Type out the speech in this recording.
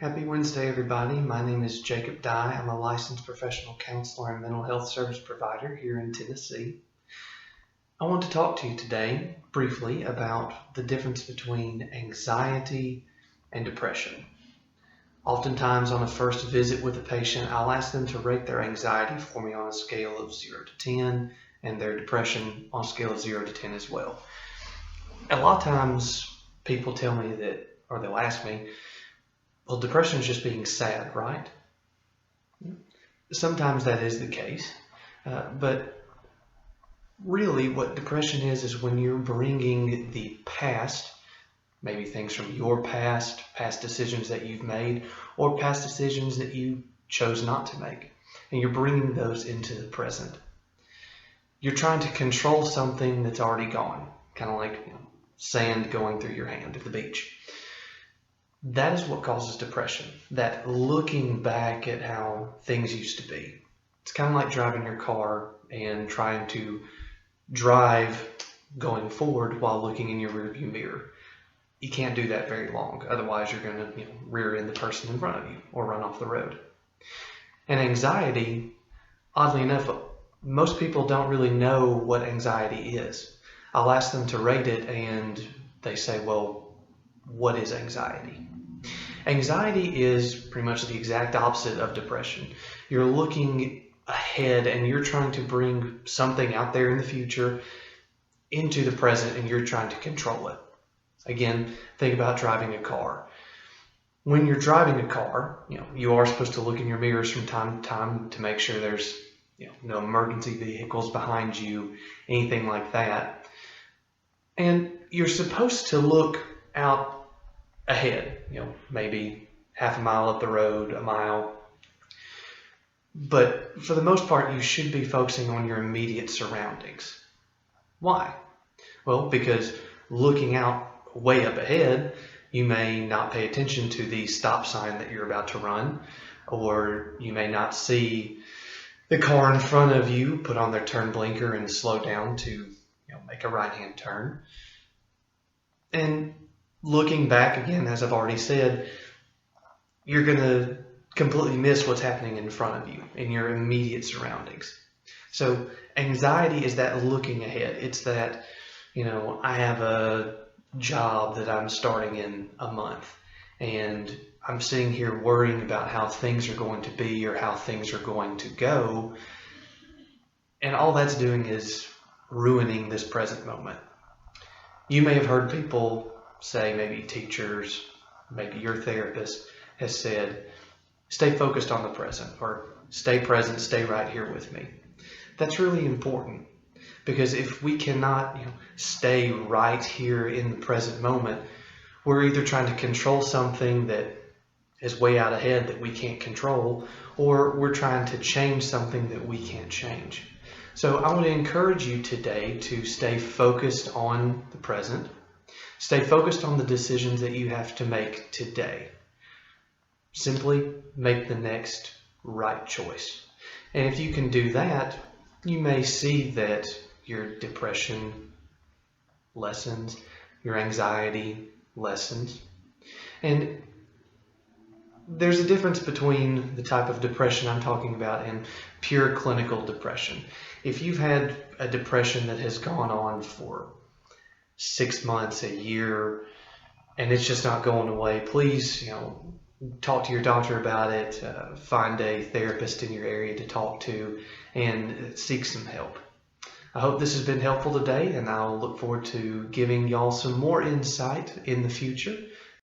Happy Wednesday, everybody. My name is Jacob Dye. I'm a licensed professional counselor and mental health service provider here in Tennessee. I want to talk to you today briefly about the difference between anxiety and depression. Oftentimes on a first visit with a patient, I'll ask them to rate their anxiety for me on a scale of 0 to 10 and their depression on a scale of 0 to 10 as well. A lot of times people tell me that, or they'll ask me, well, depression is just being sad, right? Sometimes that is the case, but really what depression is when you're bringing the past, maybe things from your past decisions that you've made, or past decisions that you chose not to make, and you're bringing those into the present. You're trying to control something that's already gone, kind of like sand going through your hand at the beach. That is what causes depression, that looking back at how things used to be. It's kind of like driving your car and trying to drive going forward while looking in your rearview mirror. You can't do that very long, otherwise you're going to rear end the person in front of you or run off the road. And anxiety, oddly enough, most people don't really know what anxiety is. I'll ask them to rate it and they say, well, what is anxiety? Anxiety is pretty much the exact opposite of depression. You're looking ahead and you're trying to bring something out there in the future into the present and you're trying to control it. Again, think about driving a car. When you're driving a car, you are supposed to look in your mirrors from time to time to make sure there's no emergency vehicles behind you, anything like that. And you're supposed to look out ahead, maybe half a mile up the road, a mile. But for the most part, you should be focusing on your immediate surroundings. Why? Well, because looking out way up ahead, you may not pay attention to the stop sign that you're about to run, or you may not see the car in front of you put on their turn blinker and slow down to make a right-hand turn. And looking back again, as I've already said, you're going to completely miss what's happening in front of you in your immediate surroundings. So anxiety is that looking ahead. It's that, I have a job that I'm starting in a month and I'm sitting here worrying about how things are going to be or how things are going to go. And all that's doing is ruining this present moment. You may have heard people say, maybe teachers, maybe your therapist has said, stay focused on the present, or stay present, stay right here with me. That's really important, because if we cannot stay right here in the present moment, we're either trying to control something that is way out ahead that we can't control, or we're trying to change something that we can't change. So I want to encourage you today to stay focused on the present. Stay focused on the decisions that you have to make today. Simply make the next right choice. And if you can do that, you may see that your depression lessens, your anxiety lessens. And there's a difference between the type of depression I'm talking about and pure clinical depression. If you've had a depression that has gone on for 6 months, a year, and it's just not going away, please, talk to your doctor about it, find a therapist in your area to talk to, and seek some help. I hope this has been helpful today, and I'll look forward to giving y'all some more insight in the future.